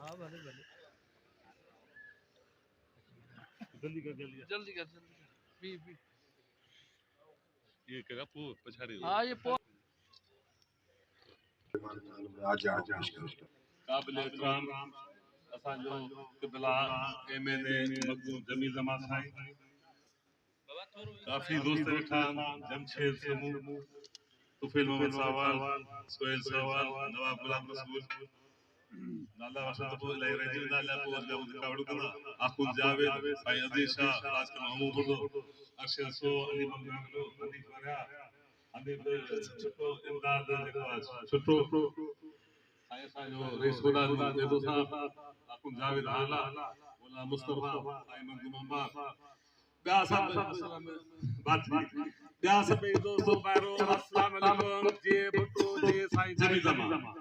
हाँ भले भले जल्दी कर जल्दी जल्दी कर भी ये करा पो पछाड़ी हाँ ये काबिल इकराम असांजो क़िबला एमएनए मखदूम जमील जमा साईं काफ़ी दोस्त वेठा जमशेद समूह तुफैल मोहम्मद सावाल सोहेल सावाल नवाब गुलाम रसूल नाला वसंत को इलाही रजी नाला को जब कावड़ू कना आखुद जावेद साईं अजीज शाह राज का महमूद बुर्दो अरशद सो अली मंगानो हदीफ वरा हदीफ छुटो इमदाद छुटो साईं साईं रईस खुदा देदो साहब आखुद जावेद आला मोला मुस्तफा साईं मंजूर मोहम्मद ॿिया सभु बात ॿिया सभई दोस्तो ॿाहिरो अस्सलाम वालेकुम जे भुट्टो जे साईं जमील जमा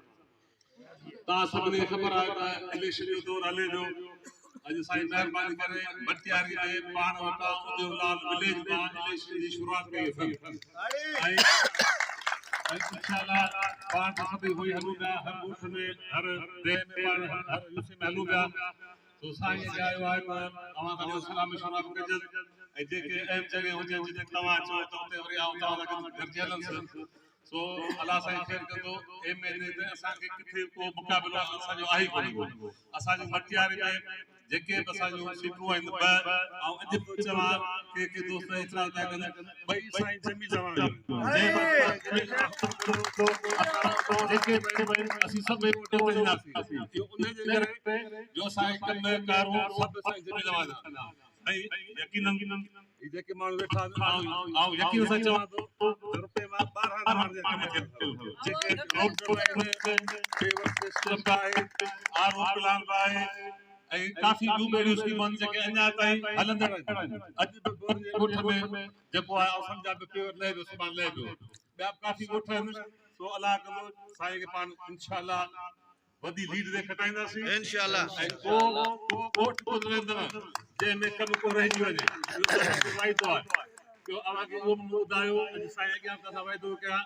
तव्हां सभिनी खे ख़बर आहे त इलेक्शन जो दौरु हले पियो अॼु साईं महिरबानी करे भटियारी में पाण वटां उदयलाल विलेज मां इलेक्शन जी शुरूआत कई अथनि ऐं इंशाअल्लाह पाण सभई होई हलूं पिया हर ॻोठ में हर देह में पाण हर यूसी में हलूं पिया तो साईं आयो आहे त तव्हां खां सलाम शुरूआत कजे ऐं जेके अहम जॻह हुजे जिते तव्हां चओ त उते वरी आऊं तव्हां सां गॾु गॾिजी हलंदुसि सो अलाह साईं ख़ैर कंदो एमएनए ते असांखे किथे को मुक़ाबिलो असांजो आहे कोन को असांजी मटियारी में जेके बि असांजूं सीटूं आहिनि ॿ ऐं अॼु बि चवां के दोस्त एतिरा था कनि ॿई साईं जमी जमा जेके असीं सभु वोट विझंदासीं इहो उनजे करे जो असांजे कम कारूं सभु साईं जमी जमा ऐं यकीनन जेके माण्हू वेठा आऊं यकीन सां चवां थो रुपए मां 12 माण्हू जा कम थियनि जेके रोड आहिनि फेवर सिस्टम आहे आरो प्लान आहे ऐं काफ़ी ॿियूं ॿेड़ियूं स्कीमूं आहिनि जेके अञा ताईं हलंदड़ आहिनि अॼु बि गोर जे ॻोठ में जेको आहे असांजा बि फेवर लहे पियो सुभाणे लहे पियो ॿिया काफ़ी ॻोठ आहिनि सो अलाह कंदो साईं खे पाण इंशाअल्लाह वॾी लीड ते खटाईंदासीं इंशाअल्लाह ऐं को ॻोठ गुज़रंदव जंहिंमें कम को रहिजी वञे इहो वाइदो आहे ॿियो अव्हांखे उहो बि ॿुधायो अॼु साईं अॻियां असां वाइदो कया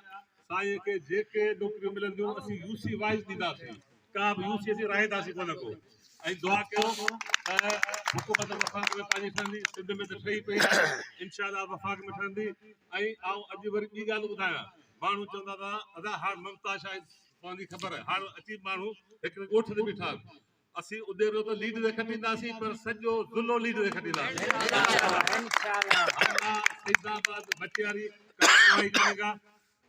साईं खे जेके नौकरियूं मिलंदियूं असीं यूसी वाइज़ ॾींदासीं का बि यूसी असीं राहेदासीं कोन को ऐं दुआ कयो त हुकूमत वफ़ाक़ में पंहिंजी ठहंदी सिंध में त ठही पई आहे इंशाअल्लाह वफ़ाक़ में ठहंदी ऐं आऊं अॼु वरी ॿी ॻाल्हि ॿुधायां माण्हू चवंदा था अदा हाणे ममता शायदि पवंदी ख़बर आहे हाणे अची माण्हू हिकिड़े ॻोठ ते बीठा असीं उदेरो त लीड ते खटींदासीं पर सॼो ज़ुलो लीड ते खटींदासीं फैज़ाबाद मटियारी करेगा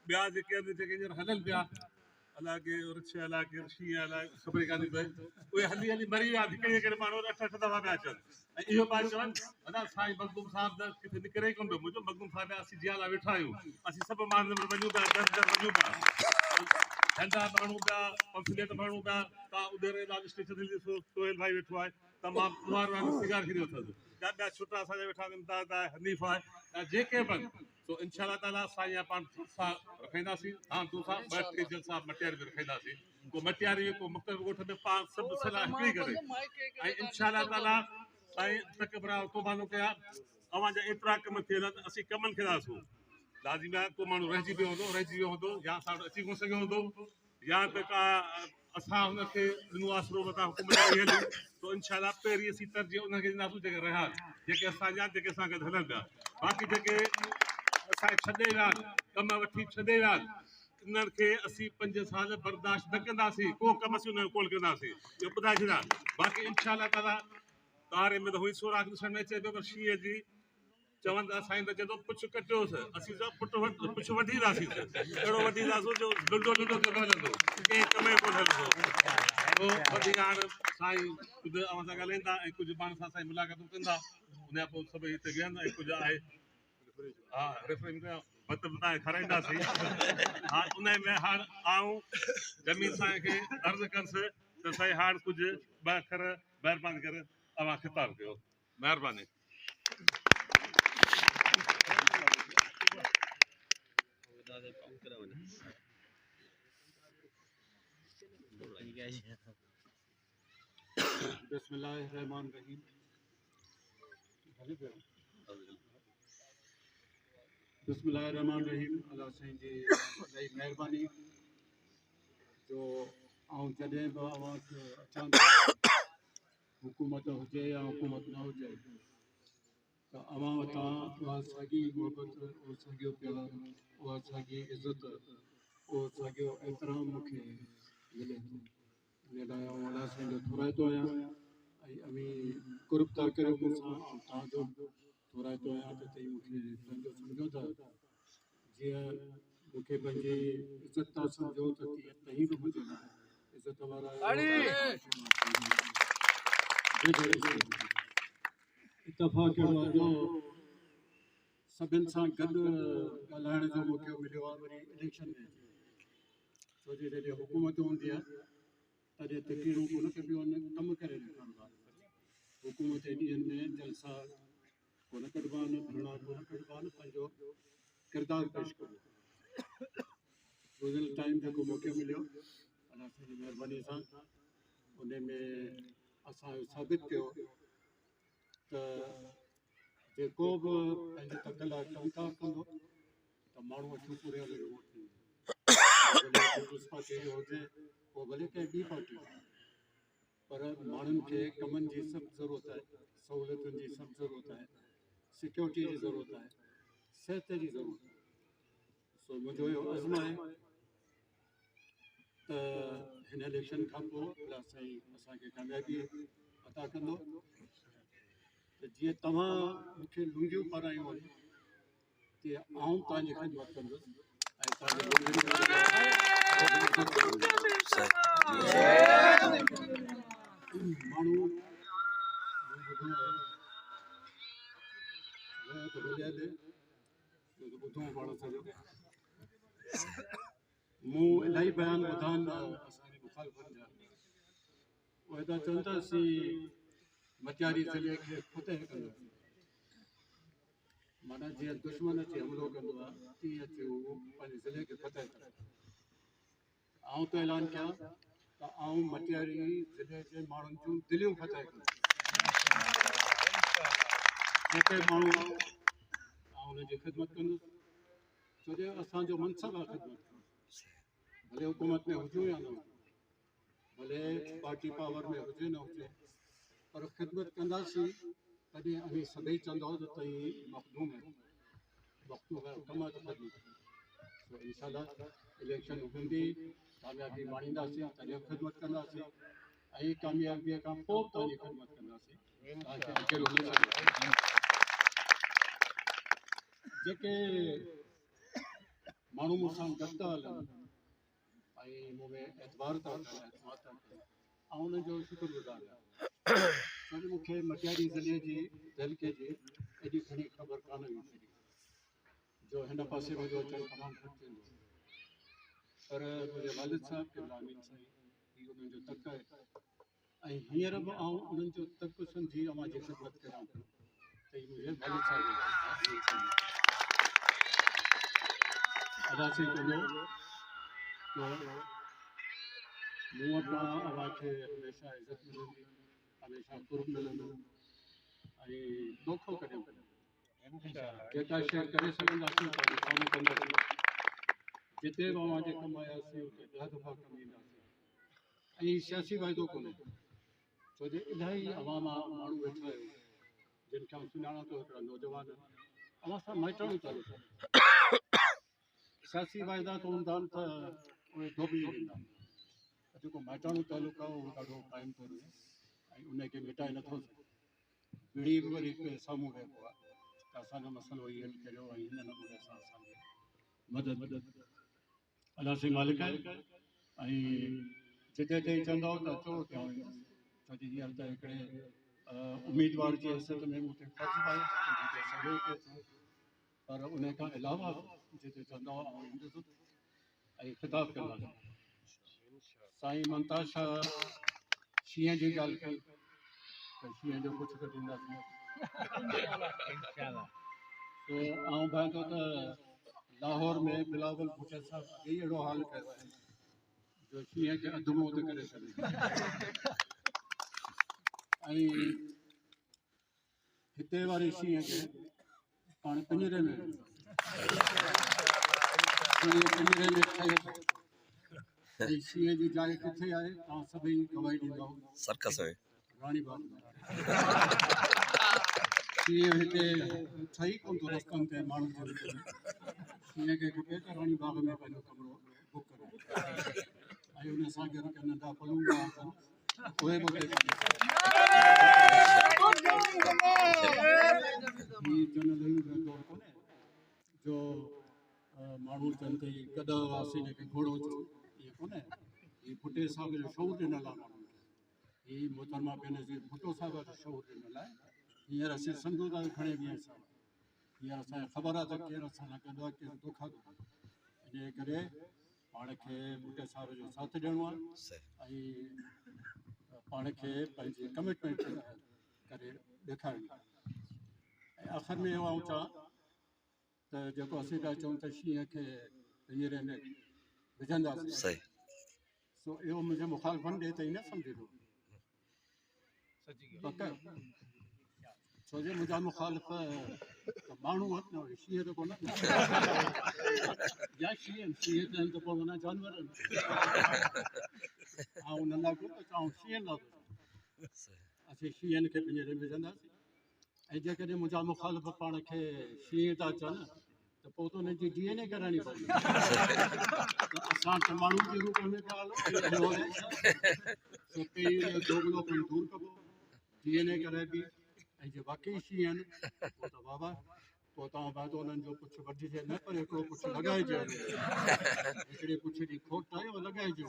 ॿिया जेके हींअर हलनि पिया अलाह के रिक्शे अलाह के शींहं अलाह ख़बर कान्हे पई उहे हली हली मरी विया हिकिड़े हिकिड़े माण्हू 8-8 दफ़ा पिया अचनि ऐं इहो ॻाल्हि चवनि अदा साईं मखदूम साहिब त किथे निकिरे ई कोन पियो मुंहिंजो मखदूम साहिब असीं जियाला वेठा आहियूं असीं सभु माण्हू वञूं पिया दर वञूं पिया धंधा माण्हू पिया कंसुलेट माण्हू पिया तव्हां उधर लाल स्टेशन ते सोहेल भाई वेठो आहे तमामु कुमार वांगुरु सिगार खिरियो अथसि ॿिया छुटा असांजा वेठा आहिनि दादा हनीफ़ आहे जेके बि तो इंशाअल्लाह ताला साईं पाण सां रखाईंदासीं धाम धूम सां ॿ टे जलसा मटियारी में रखाईंदासीं को मटियारी को मुख़्तलिफ़ ॻोठ में पाण सभु सलाह हिकिड़ी करे ऐं इंशाअल्लाह ताला साईं तकबरा तौबानो कया अव्हांजा एतिरा कम थियल आहिनि असीं कमनि खे था ॾिसूं लाज़िम आहे को माण्हू रहिजी वियो हूंदो या असां वटि अची कोन सघियो हूंदो या त का असां हुनखे ॾिनो आसरो मथां हुकूमत हली तो इंशाअल्लाह पहिरीं असीं तरजीह उनखे ॾींदासीं जेके रहिया जेके असांजा जेके असां गॾु हलनि पिया बाक़ी जेके असांखे छॾे विया कम वठी छॾे विया इन्हनि खे असीं 5 साल बर्दाश्त न कंदासीं को कम असीं उन्हनि कोन कंदासीं इहो ॿुधाए छॾियां बाक़ी इंशाअल्लाह ताला तारे में त हुई सोराख ॾिसण में अचे पियो पर शींहं जी चवंदा साईं त चवंदो पुछ कटियोसि असीं सभु पुछ वठींदासीं अहिड़ो वठींदासीं जो लुडो लुडो कमु हलंदो कंहिं कम जो कोन हलंदो पोइ वधीक हाणे साईं ख़ुदि अव्हां सां ॻाल्हाईंदा ऐं कुझु पाण सां साईं मुलाक़ातूं कंदा उनखां पोइ सभई हिते वेहंदा ऐं कुझु आहे हा रेफरेंस मतिलबु तव्हांखे खाराईंदासीं हा उन में हाणे आऊं ज़मीन साईं खे अर्ज़ु कंदुसि त साईं हाणे कुझु ॿ अखर महिरबानी करे तव्हां ख़िताब कयो महिरबानी बिस्मिल्लाहिर्रहमानिर्रहीम बिस्मिल्लाहिर्रहमानिर्रहीम अल्लाह साईं जी इलाही महिरबानी जो ऐं जॾहिं बि आवाज़ अचां हुकूमत हुजे या हुकूमत न हुजे त अवां वटां उहा साॻी मोहबत उहो साॻियो प्यार उहा साॻी इज़त उहो साॻियो एतिराम मूंखे मिले थो इन लाइ आउं अलाह साईं जो थोराईंदो आहियां ऐं अमी कुर्बता करियो मूंसां ऐं तव्हांजो थोराईंदो आहियां त तव्हीं मूंखे पंहिंजो सम्झो था जीअं मूंखे पंहिंजी इज़त था सम्झो त तीअं तव्हीं बि मुंहिंजे लाइ इज़त वारा इतफ़ाक़ कहिड़ो आहे जो सभिनि सां गॾु ॻाल्हाइण जो मौक़ो मिलियो आहे वरी इलेक्शन में छो जो जॾहिं हुकूमत हूंदी आहे तॾहिं तकरीरूं कोन कबियूं आहिनि कम करे ॾेखारींदा आहिनि हुकूमत जे ॾींहंनि में जलसा कोन कढिबा आहिनि धरना कोन कढिबा आहिनि पंहिंजो किरदारु पेश कबो गुज़िरियल टाइम जेको मौक़ो मिलियो अलाह जी महिरबानी सां उन में असां साबित कयो त जेको बि पंहिंजे तक लाइ कमकार कंदो त माण्हू अखियूं पूरे हले वोट ॾींदो भले पीपुल्स पार्टी जो हुजे पोइ भले कंहिं ॿी पार्टी पर माण्हुनि खे कमनि जी सख़्तु ज़रूरत आहे सहूलियतुनि जी सख़्तु ज़रूरत आहे सिक्योरिटी जी ज़रूरत आहे सिहत जी ज़रूरत आहे सो मुंहिंजो इहो अज़्म आहे त हिन इलेक्शन खां पोइ अलाह साईं असांखे कामयाबी अता कंदो त जीअं तव्हां मूंखे लुंगियूं पारायूं आहिनि तीअं आउं तव्हांजी ख़िदमत कंदुसि ऐं तव्हांजे माण्हू ॿुधो आहे त भले हले ॿुधूं पाण सॼो मूं इलाही बयान ॿुधा आहिनि असांजे मुखालिफ़नि जा उहे त चवनि था असीं मटियारी ज़िले खे फतेह कंदासीं माना जीअं दुश्मन अची हमलो कंदो आहे तीअं अची उहो पंहिंजे ज़िले खे फतेह कंदो आउं त ऐलान कयां त आउं मटियारी ज़िले जे माण्हुनि जूं दिलियूं फतेह कंदुसि जेके माण्हू आउं हुनजी ख़िदमत कंदुसि छो जो असांजो मनसब आहे ख़िदमत भले हुकूमत में हुजूं या न हुजूं भले पार्टी पावर में हुजे न हुजे पर ख़िदमत कंदासीं तॾहिं असीं सभई चवंदव त तव्हीं मखदूम आहियो मखदूम कम जी ख़िदमत सो इंशाअल्लाह इलेक्शन हूंदी कामयाबी माणींदासीं तॾहिं ख़िदमत कंदासीं ऐं कामयाबीअ खां पोइ तव्हांजी ख़िदमत कंदासीं तव्हांखे अकेलो न छॾींदासीं जेके माण्हू मूंसां गॾु था हलनि ऐं मूं में एतबार था कनि एतमाद था कनि ऐं उनजो शुक्रगुज़ार आहियां छो जो मूंखे मटियारी ज़िले जी तहलके जी एॾी घणी ख़बर कान हुई जो हिन पासे मुंहिंजो अचणु तमामु घटि थींदो पर मुंहिंजे वालिद साहिब क़िबला अमीन साईं हीअ उन्हनि जो तक आहे ऐं हींअर बि आउं उन्हनि जो तक सम्झी अवां जी ख़िदमत कयां पियो त हीअ मुंहिंजे वालिद साहिब अदा साईं कंदो मूं वटां अव्हां खे हमेशह इज़त मिलंदी हमेशह कुर्ब मिलंदो ऐं दोखो कॾहिं जेका शइ करे सघंदासीं कम कंदासीं जिते बि अव्हां जे कमु आयासीं उते 10 दफ़ा कमु ईंदासीं ऐं सियासी वाइदो कोन्हे छो जो इलाही अवाम माण्हू वेठा आहियो जिन खे आउं सुञाणां थो हिकिड़ा नौजवान अवां सां माइटाणो चालू कयो सियासी वाइदा त हूंदा आहिनि त उहे धोबी वेंदा जेको माइटाणो तालुक आहे उहो ॾाढो क़ाइमु थो रहे ऐं उनखे मिटाए नथो सघे ॿिड़ी बि वरी साम्हूं वेठो आहे त असांजो मसइलो इहो हल करियो ऐं हिन नमूने सां असांखे मदद अलाह साईं मालिक आहे ऐं जिते चई चवंदव त अचो हुते आउं ईंदुसि छो जो हींअर त हिकिड़े उमेदवार जी हैसियत में मूं ते फ़र्ज़ु आहे जिते सॼो थिए थो पर उन खां अलावा जिते चवंदव आउं ईंदुसि ऐं ख़िताब कंदासीं साईं ममताज शाह शींहं जी ॻाल्हि कई त शींहं जो कुझु त ॾींदासीं तो आउं भाइंदो त लाहौर में बिलावल भुट्टो साहिब बि अहिड़ो हाल कयो आहे जो शींहं खे अधु मौत करे छॾे ऐं हिते वारे शींहं खे पाण पिंजरे में पिंजरे में ठहे ऐं शींहं जी जाइ किथे आहे तव्हां सभई गवाही ॾींदव सर्कस में राणी बाग में शींहं हिते ठही कोन थो रस्तनि ते माण्हू जे विच में शींहं खे खपे त राणी बाग में पंहिंजो कमिरो बुक करे ऐं उन सां गॾु के नंढा पलूंगा आहिनि उहे बि उते हीउ जनरल दौर कोन्हे जो माण्हू चवनि था गॾ हुआसीं हिनखे घोड़ो चयो इहे कोन्हे हीउ भुटे साहिब जो शौर ॾिनल आहे माण्हुनि खे हीउ मोहतरमा बेनज़ीर भुटो साहिब जो शौर ॾिनल आहे हींअर असीं सम्झूं था खणे बि आहियूं हींअर असांखे ख़बर आहे त केरु असां सां गॾु आहे केरु धोखा थो इन करे पाण खे भुटे साहिब जो साथ ॾियणो आहे ऐं पाण खे पंहिंजी कमिटमेंट करे ॾेखारिणी आहे ऐं आख़िर में इहो आऊं चवां त जेको असीं पिया चऊं त शींहं खे पिंजरे में विझंदासीं सही सो इहो मुंहिंजे मुखालिफ़नि ॾे त ई न सम्झी लो पक छो जो मुंहिंजा मुखालिफ़ त माण्हू वटि न हुई शींहं त कोन या शींहं थियनि त पोइ माना जानवर आहिनि ऐं नंढा कुत चऊं शींहं लाइ असीं शींहनि खे पिंजरे में विझंदासीं ऐं जेकॾहिं मुंहिंजा मुखालिफ़ पाण खे शींहं था चवनि त पोइ त हुनजी DNA कराइणी पवंदी त असां त माण्हू जे रूप में पिया हलूं पहिरीं दोगलोपन दूरि कबो DNA कराइबी ऐं जे वाक़ई शींहं आहिनि पोइ त बाबा पोइ तव्हां बाद उन्हनि जो कुझु वढिजे न पर हिकिड़ो कुझु लॻाइजे हिकिड़े कुझु जी खोट आहे उहो लॻाइजे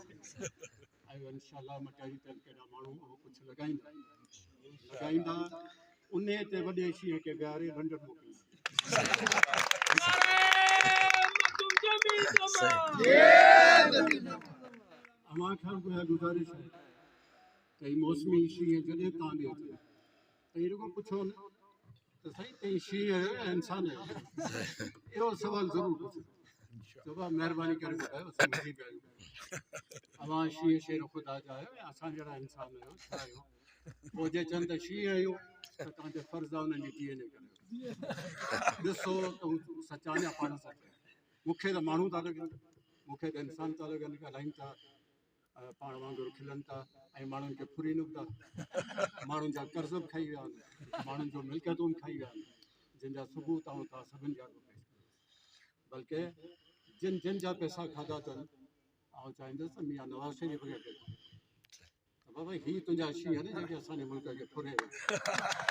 ऐं इनशाला मटाई ते केॾा माण्हू उहो कुझु लॻाईंदा उन ते वॾे शींहं खे विहारे लंडन मोकिलींदा अव्हां खां गुज़ारिश आहे त ही मौसमी शींहं जॾहिं तव्हां ॾे अचे त ही रुॻो पुछो न त साईं तई शींहं आहियो या इंसानु आहियो इहो सुवालु ज़रूरु पुछो चइबो आहे महिरबानी करे ॿुधायो असां मरी पिया आहियूं अव्हां शींहं शेर ख़ुदा जा आहियो या असां जहिड़ा इंसान आहियो छा आहियो पोइ जे चवनि त शींहं आहियो त तव्हांजो फ़र्ज़ु आहे उन्हनि जी DNA करे ॾिसो त सचान या पाण सच मूंखे त माण्हू था लॻनि मूंखे त इंसान था लॻनि ॻाल्हाइनि था पाण वांगुरु खिलनि था ऐं माण्हुनि खे फुरी नुकदा माण्हुनि जा कर्ज़ बि खाई विया आहिनि माण्हुनि जो मिल्कियतूं बि खाई विया आहिनि जंहिंजा सबूत ऐं तव्हां सभिनि जा बल्कि जिन जिन जा पैसा खाधा अथनि आउं चाहींदुसि त मियां नवाज़ शरीफ़ खे त बाबा हीअ तुंहिंजा शींहं आहिनि जेके असांजे मुल्क खे फुरे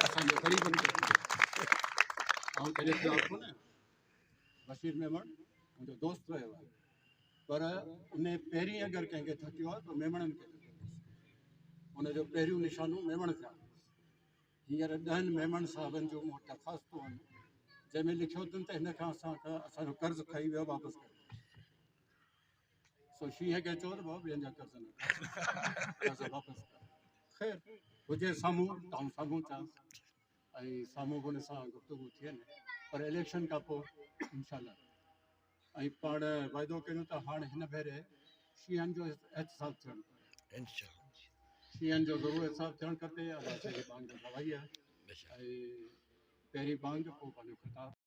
असांजे ग़रीबनि खे ऐं कॾहिं ख़िलाफ़ु कोन्हे बशीर मेमण मुंहिंजो दोस्त रहियो आहे पर उन पहिरीं अगरि कंहिंखे थकियो आहे त मेमणनि खे हुनजो पहिरियों निशानो मेमण थिया हींअर 10 मेमण साहिबनि जो मूं वटि दरख़्वास्तूं आहिनि जंहिंमें लिखियो अथनि त हिन खां असांजो कर्ज़ खाई वियो वापसि कयो सो शींहं खे चओ त भाउ ॿियनि जा कर्ज़ न कर्ज़ वापसि कयो ख़ैर हुजे साम्हूं तव्हां साम्हूं चांस ऐं साम्हूं बि हुन सां गुफ़्तगू थियनि पर इलेक्शन खां पोइ इनशाला ऐं पाण वाइदो कयूं त हाणे हिन भेरे शींहनि जो एहतिसाब थियणु शींहनि जो ज़रूरु एहतिसाब थियणु खपे अलाह जी बांग गवाही आहे ऐं पहिरीं बांग पोइ पंहिंजो ख़िताबु